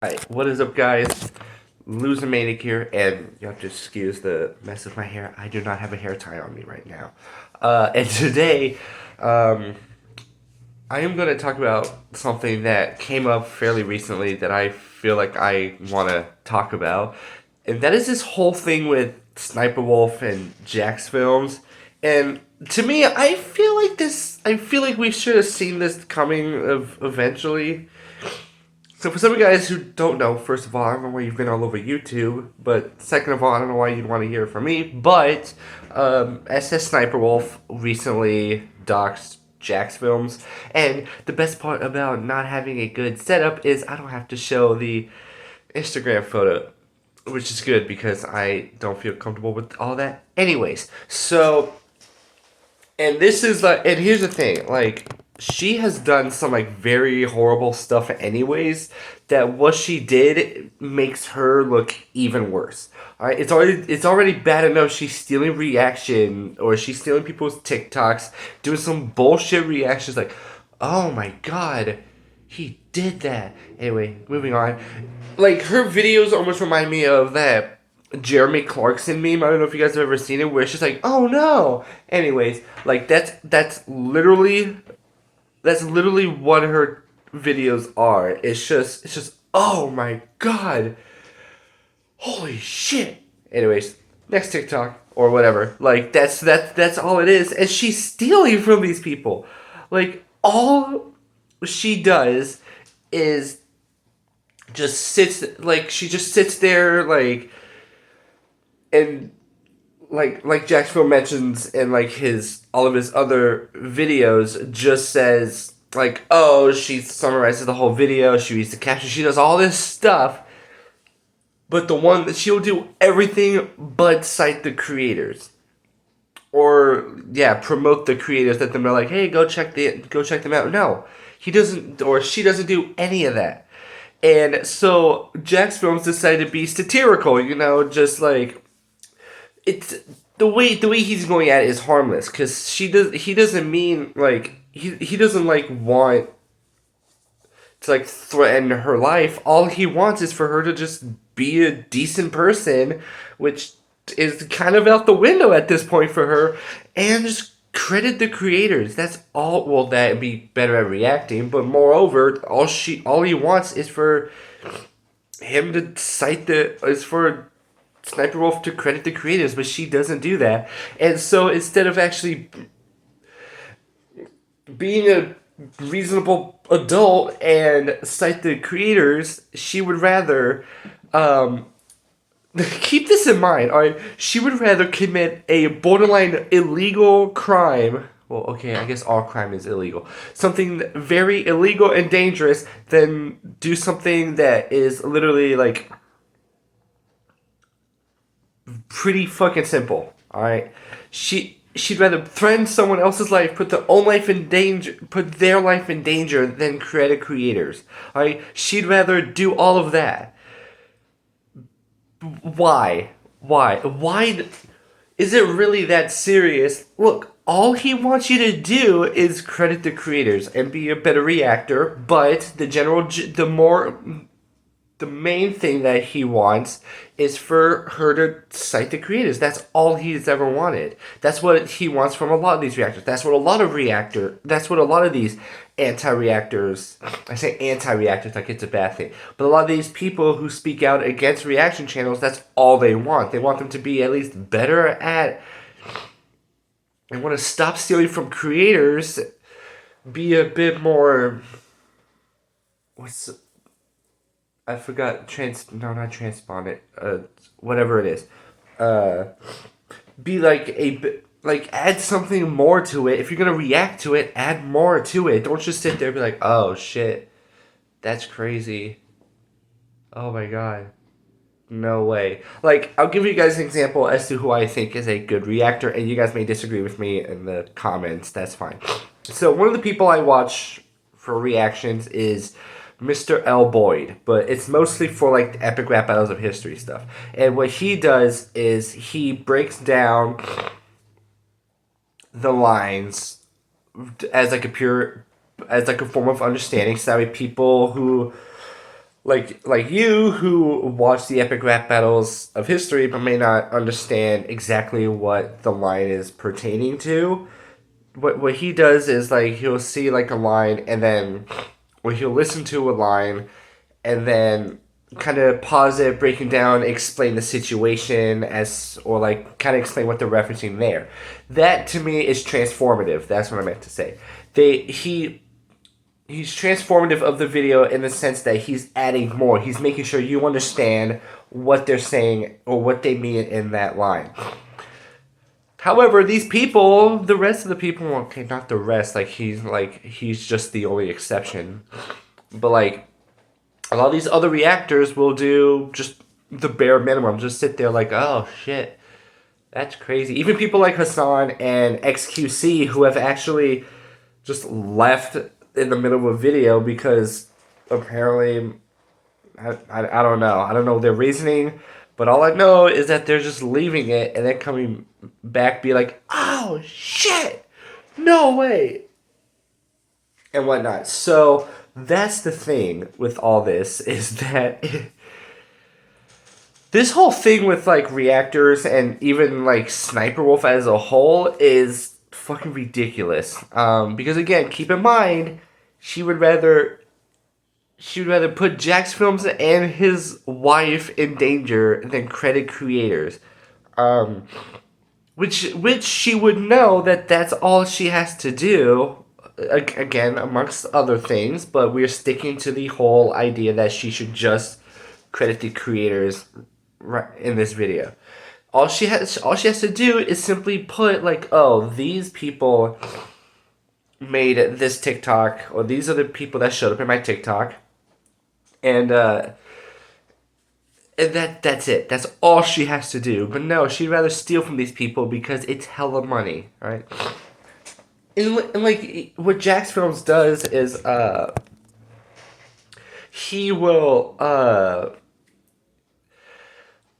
Alright, what is up, guys? Loser Manic here, and you have to excuse the mess with my hair. I do not have a hair tie on me right now. And today, I am going to talk about something that came up fairly recently that I feel like I want to talk about. And that is this whole thing with Sniperwolf and Jack's films. And to me, I feel like we should have seen this coming eventually. So for some of you guys who don't know, first of all, I don't know why you've been all over YouTube, but second of all, I don't know why you'd want to hear it from me, but SSSniperwolf recently doxed Jack's films, and the best part about not having a good setup is I don't have to show the Instagram photo, which is good because I don't feel comfortable with all that. Anyways, so, and this is like, and here's the thing, like, she has done some like very horrible stuff anyways, that what she did makes her look even worse. Alright, it's already bad enough she's stealing reaction, or she's stealing people's TikToks, doing some bullshit reactions like, oh my god, he did that. Anyway, moving on. Like, her videos almost remind me of that Jeremy Clarkson meme. I don't know if you guys have ever seen it, where it's just like, oh no. Anyways, like that's literally what her videos are. It's just oh my god. Holy shit. Anyways, next TikTok or whatever. Like that's all it is. And she's stealing from these people. Like, all she does is she just sits there, like, and like Jacksonville mentions in like his all of his other videos, just says like, oh, she summarizes the whole video, she reads the caption, she does all this stuff, but the one that she'll do everything but cite the creators, or yeah, promote the creators, that they're like, hey, go check them out. No, he doesn't, or she doesn't do any of that. And so Jack's films decided to be satirical, just like, it's the way he's going at it is harmless, because he doesn't mean, like, he doesn't like want to like threaten her life. All he wants is for her to just be a decent person, which is kind of out the window at this point for her, and just credit the creators. That's all. Well, that'd be better at reacting, but moreover, all he wants is for him to for Sniper Wolf to credit the creators, but she doesn't do that. And so instead of actually being a reasonable adult and cite the creators, she would rather keep this in mind. All right, she would rather commit a borderline illegal crime. Well, okay, I guess all crime is illegal. Something very illegal and dangerous than do something that is literally like pretty fucking simple. All right, she'd rather threaten someone else's life, put their life in danger, than credit creators. All right, she'd rather do all of that. Why? Why? Is it really that serious? Look, all he wants you to do is credit the creators and be a better reactor. But the main thing that he wants is for her to cite the creators. That's all he's ever wanted. That's what he wants from a lot of these reactors. That's what a lot of these anti-reactors, I say anti-reactors like it's a bad thing, but a lot of these people who speak out against reaction channels, that's all they want. They want them to be at least better at, and want to stop stealing from creators, be a bit more, I forgot, not transpondent, whatever it is. Be like add something more to it. If you're gonna react to it, add more to it. Don't just sit there and be like, oh shit, that's crazy. Oh my god. No way. Like, I'll give you guys an example as to who I think is a good reactor, and you guys may disagree with me in the comments, that's fine. So, one of the people I watch for reactions is Mr. L. Boyd, but it's mostly for like the epic rap battles of history stuff. And what he does is he breaks down the lines as like a form of understanding, so that way people who like you who watch the epic rap battles of history but may not understand exactly what the line is pertaining to. What he does is like he'll see like a line and then or he'll listen to a line and then kind of pause it, breaking down, explain the situation as or like kind of explain what they're referencing there. That to me is transformative. That's what I meant to say. He's transformative of the video in the sense that he's adding more. He's making sure you understand what they're saying or what they mean in that line. However, these people, the rest of the people, okay, not the rest, he's just the only exception. But like a lot of these other reactors will do just the bare minimum, just sit there like, oh shit, that's crazy. Even people like Hassan and XQC who have actually just left in the middle of a video because apparently I don't know. I don't know their reasoning, but all I know is that they're just leaving it and then coming back be like, oh shit, no way, and whatnot. So that's the thing with all this is that this whole thing with like reactors and even like Sniperwolf as a whole is fucking ridiculous. Because again, keep in mind, she would rather put Jack's films and his wife in danger than credit creators. Which she would know that that's all she has to do. Again, amongst other things, but we're sticking to the whole idea that she should just credit the creators in this video. All she has to do is simply put like, oh, these people made this TikTok, or these are the people that showed up in my TikTok, and that's it. That's all she has to do. But no, she'd rather steal from these people because it's hella money, right? And like what Jack's Films does is he will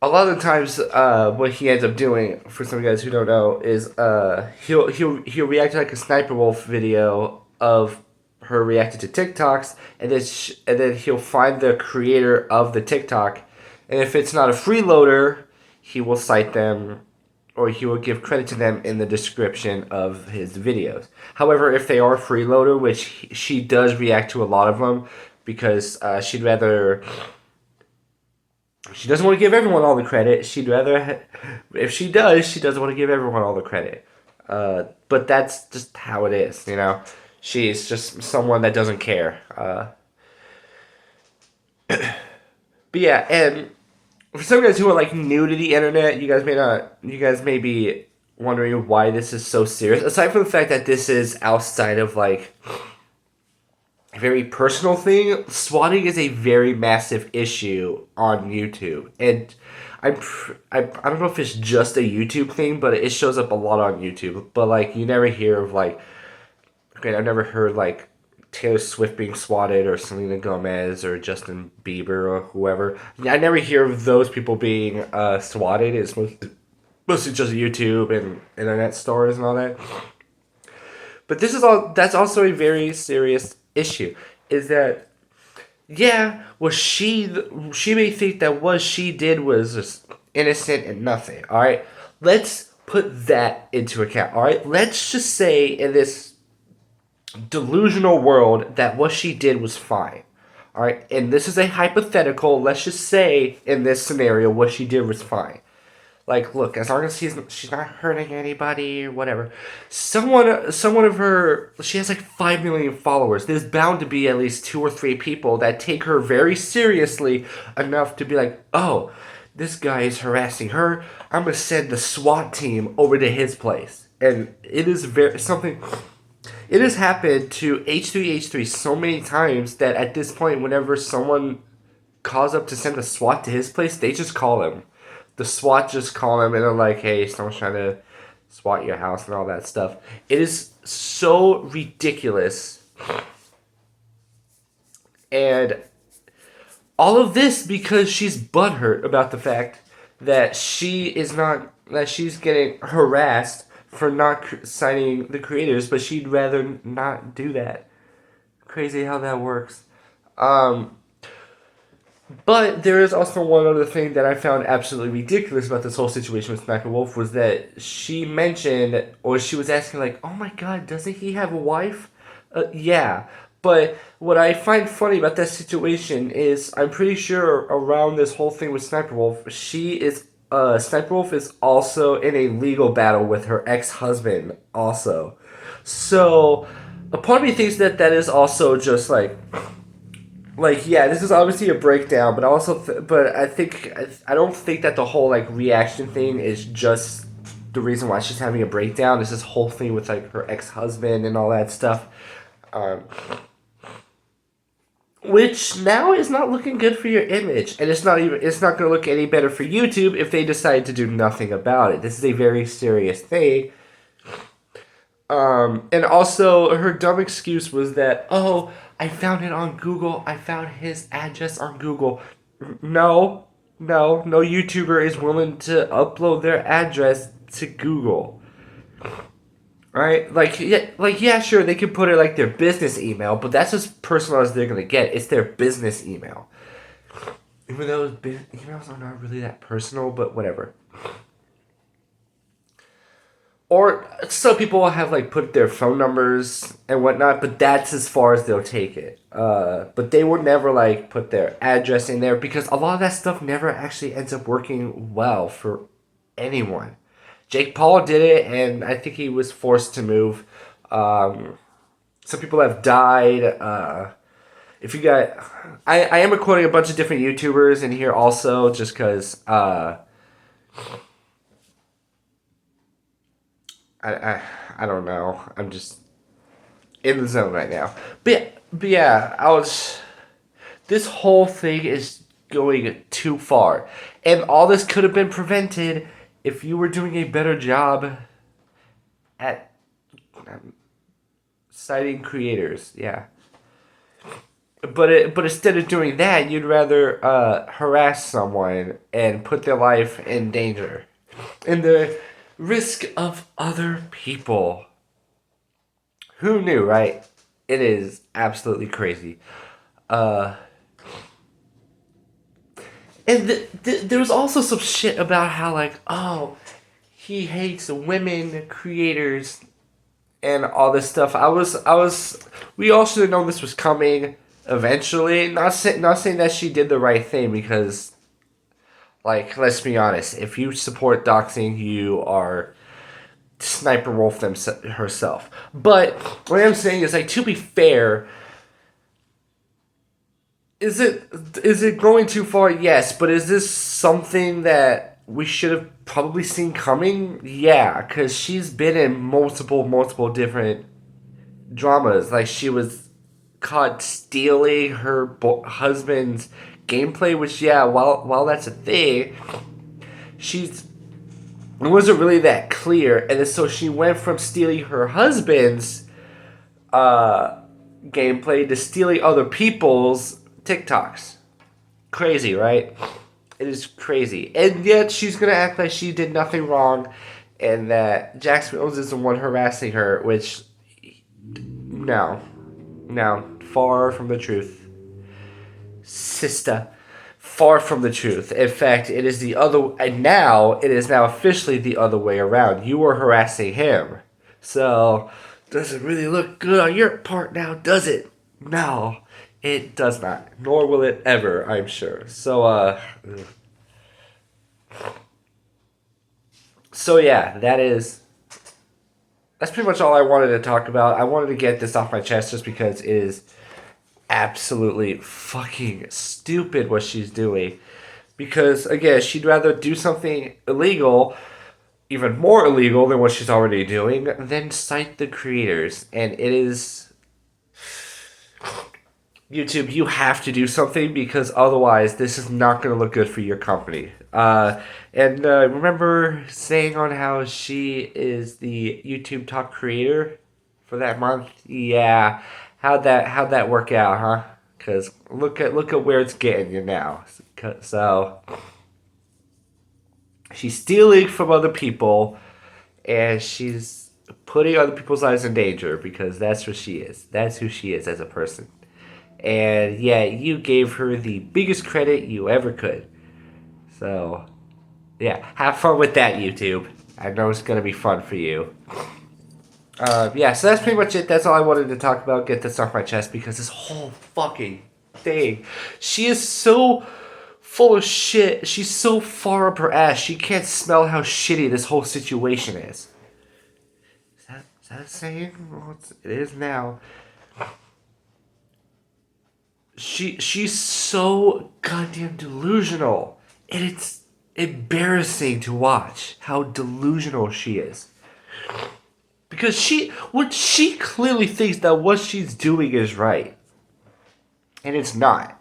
a lot of the times what he ends up doing for some guys who don't know is he'll react to like a Sniper Wolf video of her reacting to TikToks, and then he'll find the creator of the TikTok, and if it's not a freeloader, he will cite them or he will give credit to them in the description of his videos. However, if they are freeloader, which she does react to a lot of them because she doesn't want to give everyone all the credit. If she does, she doesn't want to give everyone all the credit. But that's just how it is, you know. She's just someone that doesn't care. But yeah, and for some guys who are like new to the internet, you guys may be wondering why this is so serious. Aside from the fact that this is outside of like a very personal thing, swatting is a very massive issue on YouTube, and I don't know if it's just a YouTube thing, but it shows up a lot on YouTube. But like you never hear of like, okay, I've never heard like Taylor Swift being swatted or Selena Gomez or Justin Bieber or whoever. I never hear of those people being swatted. It's mostly just YouTube and internet stores and all that. But that's also a very serious issue. Is that, yeah, she may think that what she did was just innocent and nothing. All right, let's put that into account. All right, let's just say in this delusional world that what she did was fine. All right, and this is a hypothetical. Let's just say in this scenario what she did was fine. Like, look, as long as she's not hurting anybody or whatever. Someone of her, she has like 5 million followers. There's bound to be at least 2 or 3 people that take her very seriously enough to be like, oh, this guy is harassing her. I'm gonna send the SWAT team over to his place. And it is something. It has happened to H3H3 so many times that at this point, whenever someone calls up to send the SWAT to his place, they just call him. The SWAT just call him and they're like, hey, someone's trying to SWAT your house and all that stuff. It is so ridiculous. And all of this because she's butthurt about the fact that she's getting harassed for not citing the creators, but she'd rather not do that. Crazy how that works. But there is also one other thing that I found absolutely ridiculous about this whole situation with Sniper Wolf was that she mentioned, or she was asking, like, oh my god, doesn't he have a wife? Yeah. But what I find funny about that situation is I'm pretty sure around this whole thing with Sniper Wolf, Sniper Wolf is also in a legal battle with her ex husband, also. So, a part of me thinks that that is also just like yeah, this is obviously a breakdown, but but I don't think that the whole like reaction thing is just the reason why she's having a breakdown. It's this whole thing with like her ex husband and all that stuff, um, which now is not looking good for your image, and it's not going to look any better for YouTube if they decide to do nothing about it. This is a very serious thing. And also, her dumb excuse was that, oh, I found it on Google. I found his address on Google. No, no YouTuber is willing to upload their address to Google. Right? Like yeah, sure, they could put it like their business email, but that's as personal as they're gonna get. It's their business email. Even though emails are not really that personal, but whatever. Or some people will have like put their phone numbers and whatnot, but that's as far as they'll take it. But they would never like put their address in there because a lot of that stuff never actually ends up working well for anyone. Jake Paul did it, and I think he was forced to move. Some people have died. If you got, I am quoting a bunch of different YouTubers in here also, just because. I don't know. I'm just in the zone right now. But yeah, I was. This whole thing is going too far, and all this could have been prevented if you were doing a better job at citing creators. Yeah, but instead of doing that, you'd rather harass someone and put their life in danger, and the risk of other people. Who knew, right? It is absolutely crazy. Uh, and there was also some shit about how, like, oh, he hates women creators and all this stuff. We all should have known this was coming eventually. Not saying that she did the right thing because, like, let's be honest. If you support doxing, you are Sniper Wolf herself. But what I'm saying is, like, to be fair, is it going too far? Yes, but is this something that we should have probably seen coming? Yeah, because she's been in multiple different dramas. Like she was caught stealing her husband's gameplay, which yeah, while that's a thing, she's it wasn't really that clear, and then so she went from stealing her husband's uh, gameplay to stealing other people's TikToks. Crazy, right? It is crazy, and yet she's gonna act like she did nothing wrong, and that Jax Mills is the one harassing her. Which, no, far from the truth, sister. Far from the truth. In fact, it is the other. And now it is now officially the other way around. You were harassing him, so does it really look good on your part now? Does it? No, it does not. Nor will it ever. I'm sure. So yeah, that's pretty much all I wanted to talk about. I wanted to get this off my chest just because it is absolutely fucking stupid what she's doing. Because, again, she'd rather do something illegal, even more illegal than what she's already doing, than cite the creators. And it is. YouTube, you have to do something because otherwise this is not going to look good for your company. And remember saying on how she is the YouTube top creator for that month? Yeah, how'd that work out, huh? Because look at where it's getting you now. So she's stealing from other people, and she's putting other people's lives in danger because that's what she is. That's who she is as a person. And yeah, you gave her the biggest credit you ever could. So, yeah, have fun with that, YouTube. I know it's going to be fun for you. Yeah, so that's pretty much it. That's all I wanted to talk about. Get this off my chest because this whole fucking thing. She is so full of shit. She's so far up her ass. She can't smell how shitty this whole situation is. Is that a saying? Well, it is now. She's so goddamn delusional. And it's embarrassing to watch how delusional she is. Because she clearly thinks that what she's doing is right. And it's not.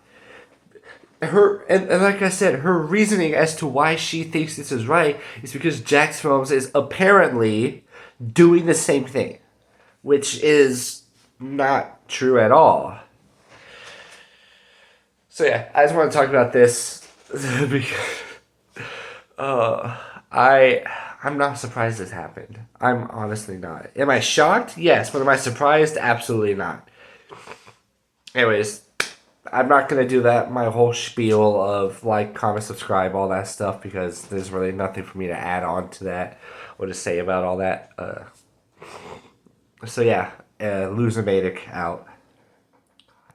And like I said, her reasoning as to why she thinks this is right is because Jax Films is apparently doing the same thing. Which is not true at all. So yeah, I just want to talk about this because I'm not surprised this happened. I'm honestly not. Am I shocked? Yes, but am I surprised? Absolutely not. Anyways, I'm not gonna do that my whole spiel of like, comment, subscribe, all that stuff because there's really nothing for me to add on to that or to say about all that. So yeah, Losamatic out.